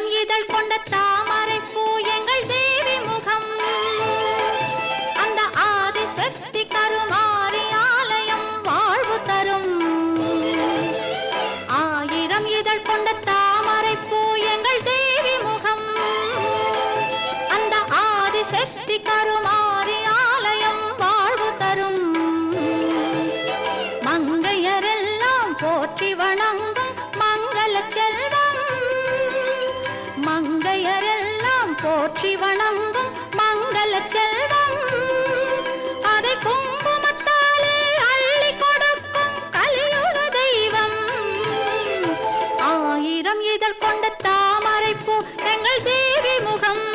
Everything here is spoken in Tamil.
ஆயிரம் இதழ் கொண்ட தாமரை பூ எங்கள் தேவி முகம் அந்த ஆதிசக்தி கருமாரி ஆலயம் வாழ்வு தரும் ஆயிரம் இதழ் கொண்ட தாமரை பூ எங்கள் தேவி முகம் அந்த ஆதிசக்தி கருமாரி ஆலயம் வாழ்வு தரும் மங்கையரெல்லாம் போற்றி வணங்கும் மங்கள செல்வம் மங்கையரெல்லாம் போற்றி வணங்கும் மங்கள செல்வம் அதை குங்குமத்தாலே அள்ளி கொடுக்கும் கலியுக தெய்வம் ஆயிரம் இதழ் கொண்ட தாமரை பூ எங்கள் தேவி முகம்